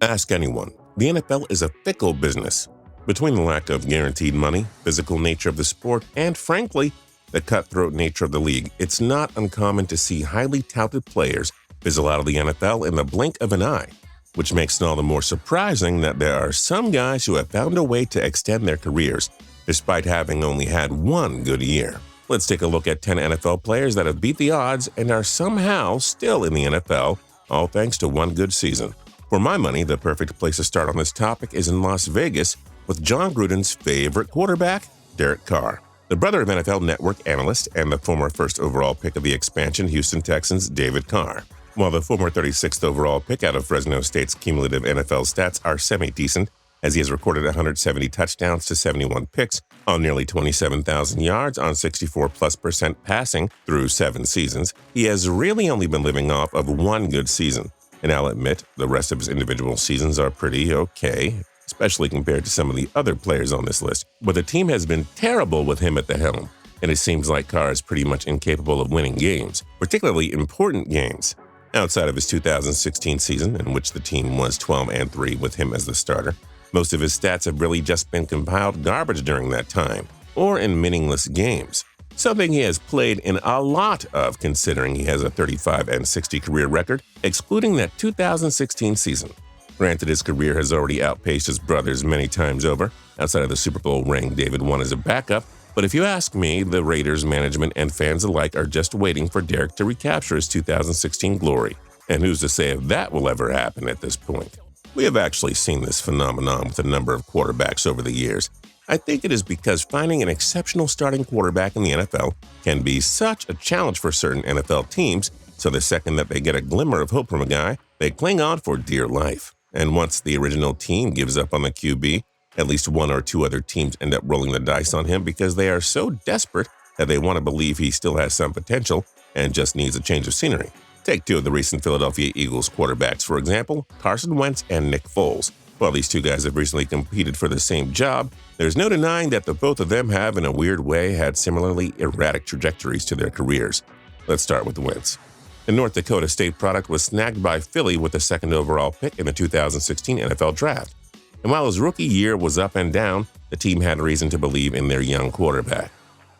Ask anyone. The NFL is a fickle business. Between the lack of guaranteed money, physical nature of the sport, and frankly, the cutthroat nature of the league, it's not uncommon to see highly touted players fizzle out of the NFL in the blink of an eye, which makes it all the more surprising that there are some guys who have found a way to extend their careers despite having only had one good year. Let's take a look at 10 NFL players that have beat the odds and are somehow still in the NFL, all thanks to one good season. For my money, the perfect place to start on this topic is in Las Vegas with John Gruden's favorite quarterback, Derek Carr, the brother of NFL Network analyst and the former first overall pick of the expansion Houston Texans, David Carr. While the former 36th overall pick out of Fresno State's cumulative NFL stats are semi-decent, as he has recorded 170 touchdowns to 71 picks on nearly 27,000 yards on 64+% passing through 7 seasons, he has really only been living off of one good season. And I'll admit, the rest of his individual seasons are pretty okay, especially compared to some of the other players on this list. But the team has been terrible with him at the helm, and it seems like Carr is pretty much incapable of winning games, particularly important games. Outside of his 2016 season, in which the team was 12-3 with him as the starter, most of his stats have really just been compiled garbage during that time, or in meaningless games. Something he has played in a lot of considering he has a 35-60 career record, excluding that 2016 season. Granted, his career has already outpaced his brother's many times over, outside of the Super Bowl ring David won as a backup, but if you ask me, the Raiders management and fans alike are just waiting for Derek to recapture his 2016 glory. And who's to say if that will ever happen at this point? We have actually seen this phenomenon with a number of quarterbacks over the years. I think it is because finding an exceptional starting quarterback in the NFL can be such a challenge for certain NFL teams, so the second that they get a glimmer of hope from a guy, they cling on for dear life. And once the original team gives up on the QB, at least one or two other teams end up rolling the dice on him because they are so desperate that they want to believe he still has some potential and just needs a change of scenery. Take two of the recent Philadelphia Eagles quarterbacks, for example, Carson Wentz and Nick Foles. While these two guys have recently competed for the same job, there's no denying that the both of them have, in a weird way, had similarly erratic trajectories to their careers. Let's start with Wentz. The North Dakota State product was snagged by Philly with the second overall pick in the 2016 NFL Draft. And while his rookie year was up and down, the team had reason to believe in their young quarterback.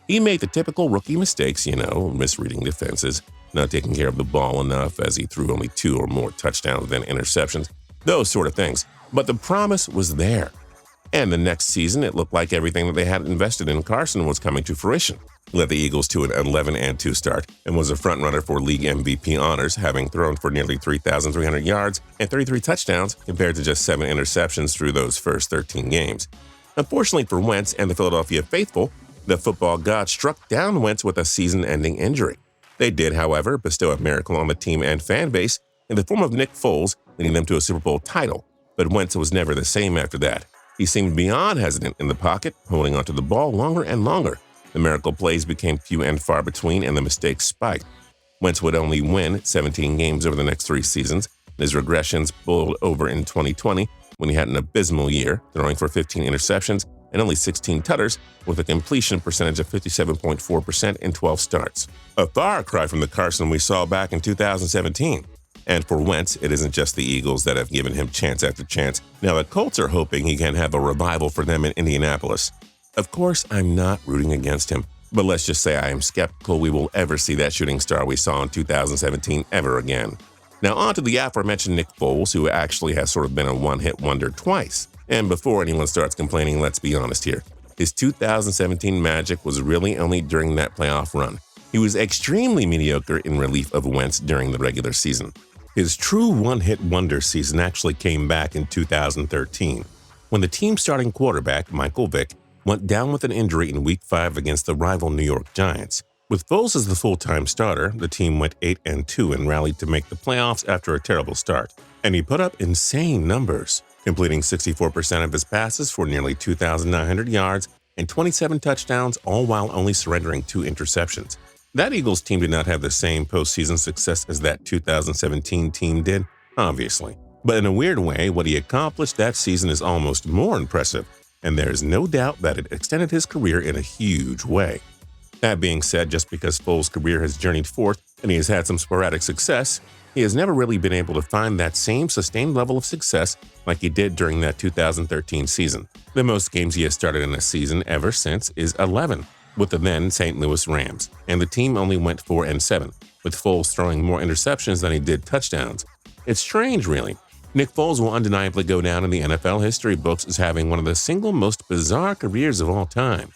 He made the typical rookie mistakes, misreading defenses, not taking care of the ball enough as he threw only 2 or more touchdowns than interceptions, those sort of things. But the promise was there. And the next season, it looked like everything that they had invested in Carson was coming to fruition. He led the Eagles to an 11-2 start and was a frontrunner for league MVP honors, having thrown for nearly 3,300 yards and 33 touchdowns compared to just 7 interceptions through those first 13 games. Unfortunately for Wentz and the Philadelphia faithful, the football gods struck down Wentz with a season-ending injury. They did, however, bestow a miracle on the team and fan base in the form of Nick Foles, leading them to a Super Bowl title. But Wentz was never the same after that. He seemed beyond hesitant in the pocket, holding onto the ball longer and longer. The miracle plays became few and far between, and the mistakes spiked. Wentz would only win 17 games over the next 3 seasons. His regressions boiled over in 2020 when he had an abysmal year, throwing for 15 interceptions and only 16 tutters, with a completion percentage of 57.4% in 12 starts. A far cry from the Carson we saw back in 2017. And for Wentz, it isn't just the Eagles that have given him chance after chance. Now the Colts are hoping he can have a revival for them in Indianapolis. Of course, I'm not rooting against him, but let's just say I am skeptical we will ever see that shooting star we saw in 2017 ever again. Now on to the aforementioned Nick Foles, who actually has sort of been a one-hit wonder twice. And before anyone starts complaining, let's be honest here. His 2017 magic was really only during that playoff run. He was extremely mediocre in relief of Wentz during the regular season. His true one-hit wonder season actually came back in 2013, when the team's starting quarterback, Michael Vick, went down with an injury in Week 5 against the rival New York Giants. With Foles as the full-time starter, the team went 8-2 and rallied to make the playoffs after a terrible start. And he put up insane numbers, completing 64% of his passes for nearly 2,900 yards and 27 touchdowns, all while only surrendering 2 interceptions. That Eagles team did not have the same postseason success as that 2017 team did, obviously. But in a weird way, what he accomplished that season is almost more impressive, and there is no doubt that it extended his career in a huge way. That being said, just because Foles' career has journeyed forth and he has had some sporadic success, he has never really been able to find that same sustained level of success like he did during that 2013 season. The most games he has started in a season ever since is 11, with the then St. Louis Rams, and the team only went 4-7, with Foles throwing more interceptions than he did touchdowns. It's strange, really. Nick Foles will undeniably go down in the NFL history books as having one of the single most bizarre careers of all time.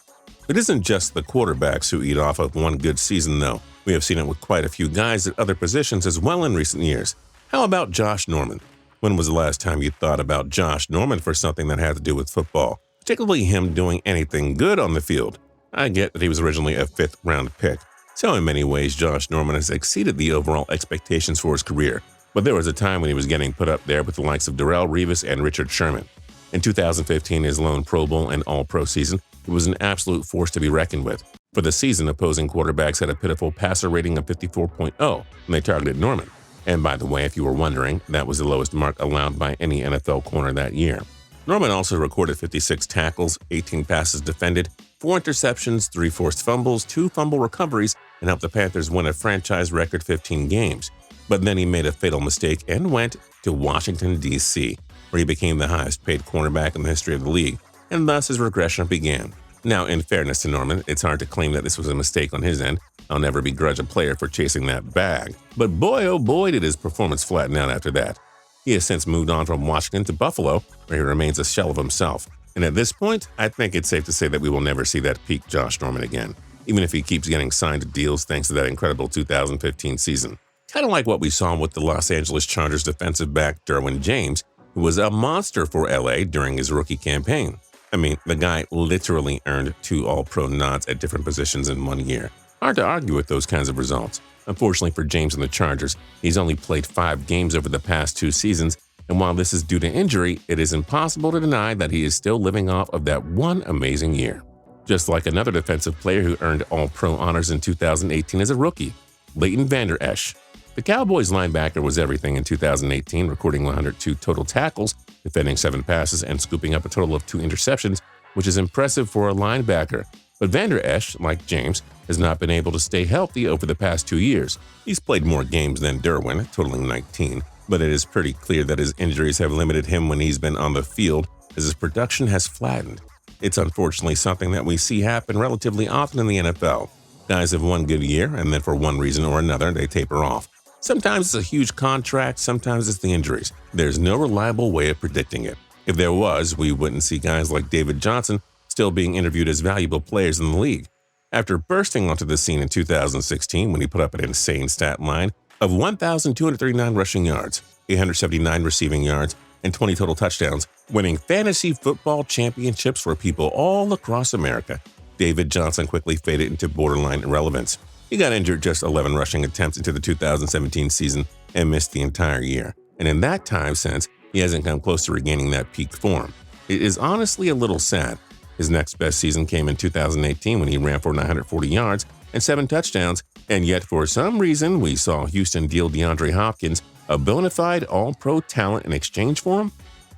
It isn't just the quarterbacks who eat off of one good season, though. We have seen it with quite a few guys at other positions as well in recent years. How about Josh Norman? When was the last time you thought about Josh Norman for something that had to do with football, particularly him doing anything good on the field? I get that he was originally a 5th-round pick, so in many ways Josh Norman has exceeded the overall expectations for his career, but there was a time when he was getting put up there with the likes of Darrelle Revis and Richard Sherman. In 2015, his lone Pro Bowl and All-Pro season, it was an absolute force to be reckoned with. For the season, opposing quarterbacks had a pitiful passer rating of 54.0 when they targeted Norman. And by the way, if you were wondering, that was the lowest mark allowed by any NFL corner that year. Norman also recorded 56 tackles, 18 passes defended, 4 interceptions, 3 forced fumbles, 2 fumble recoveries, and helped the Panthers win a franchise record 15 games. But then he made a fatal mistake and went to Washington, D.C., where he became the highest-paid cornerback in the history of the league, and thus his regression began. Now, in fairness to Norman, it's hard to claim that this was a mistake on his end. I'll never begrudge a player for chasing that bag. But boy, oh boy, did his performance flatten out after that. He has since moved on from Washington to Buffalo, where he remains a shell of himself. And at this point, I think it's safe to say that we will never see that peak Josh Norman again, even if he keeps getting signed to deals thanks to that incredible 2015 season. Kind of like what we saw with the Los Angeles Chargers defensive back Darwin James, who was a monster for LA during his rookie campaign. I mean, the guy literally earned 2 All-Pro nods at different positions in 1 year. Hard to argue with those kinds of results. Unfortunately for James and the Chargers, he's only played 5 games over the past 2 seasons, and while this is due to injury, it is impossible to deny that he is still living off of that one amazing year. Just like another defensive player who earned All-Pro honors in 2018 as a rookie, Leighton Vander Esch. The Cowboys linebacker was everything in 2018, recording 102 total tackles, defending 7 passes, and scooping up a total of 2 interceptions, which is impressive for a linebacker. But Vander Esch, like James, has not been able to stay healthy over the past 2 years. He's played more games than Derwin, totaling 19, but it is pretty clear that his injuries have limited him when he's been on the field, as his production has flattened. It's unfortunately something that we see happen relatively often in the NFL. Guys have one good year, and then for one reason or another, they taper off. Sometimes it's a huge contract, sometimes it's the injuries. There's no reliable way of predicting it. If there was, we wouldn't see guys like David Johnson still being interviewed as valuable players in the league. After bursting onto the scene in 2016 when he put up an insane stat line of 1,239 rushing yards, 879 receiving yards, and 20 total touchdowns, winning fantasy football championships for people all across America, David Johnson quickly faded into borderline irrelevance. He got injured just 11 rushing attempts into the 2017 season and missed the entire year, and in that time since, he hasn't come close to regaining that peak form. It is honestly a little sad. His next best season came in 2018 when he ran for 940 yards and 7 touchdowns, and yet for some reason we saw Houston deal DeAndre Hopkins a bona fide all-pro talent in exchange for him?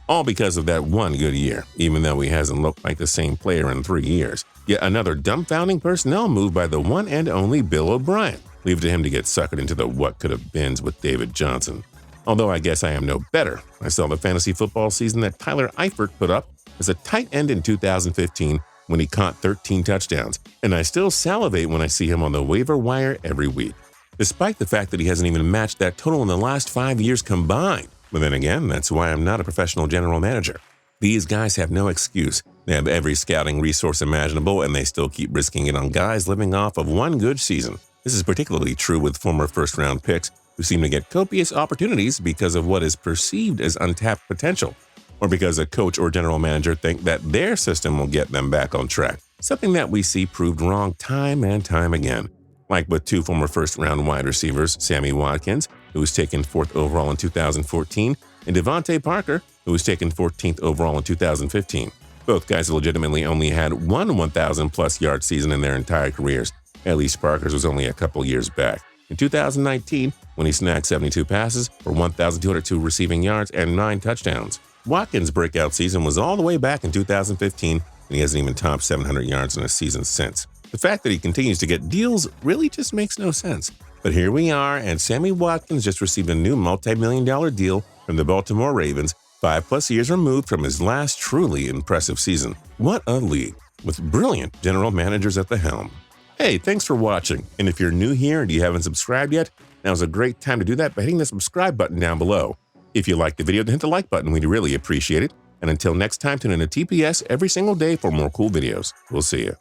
All because of that one good year, even though he hasn't looked like the same player in 3 years. Yet another dumbfounding personnel move by the one and only Bill O'Brien. Leave it to him to get suckered into the what-could-have-beens with David Johnson. Although I guess I am no better, I saw the fantasy football season that Tyler Eifert put up as a tight end in 2015 when he caught 13 touchdowns, and I still salivate when I see him on the waiver wire every week, despite the fact that he hasn't even matched that total in the last 5 years combined. But then again, that's why I'm not a professional general manager. These guys have no excuse. They have every scouting resource imaginable, and they still keep risking it on guys living off of one good season. This is particularly true with former first-round picks who seem to get copious opportunities because of what is perceived as untapped potential, or because a coach or general manager think that their system will get them back on track, something that we see proved wrong time and time again. Like with 2 former first-round wide receivers, Sammy Watkins, who was taken 4th overall in 2014, and Devante Parker, who was taken 14th overall in 2015. Both guys legitimately only had one 1,000-plus yard season in their entire careers. At least Parker's was only a couple years back. In 2019, when he snagged 72 passes for 1,202 receiving yards and 9 touchdowns. Watkins' breakout season was all the way back in 2015, and he hasn't even topped 700 yards in a season since. The fact that he continues to get deals really just makes no sense. But here we are, and Sammy Watkins just received a new multi-million-dollar deal from the Baltimore Ravens, 5+ years removed from his last truly impressive season. What a league, with brilliant general managers at the helm. Hey, thanks for watching, and if you're new here and you haven't subscribed yet, now's a great time to do that by hitting the subscribe button down below. If you liked the video, then hit the like button, we'd really appreciate it. And until next time, tune in to TPS every single day for more cool videos. We'll see you.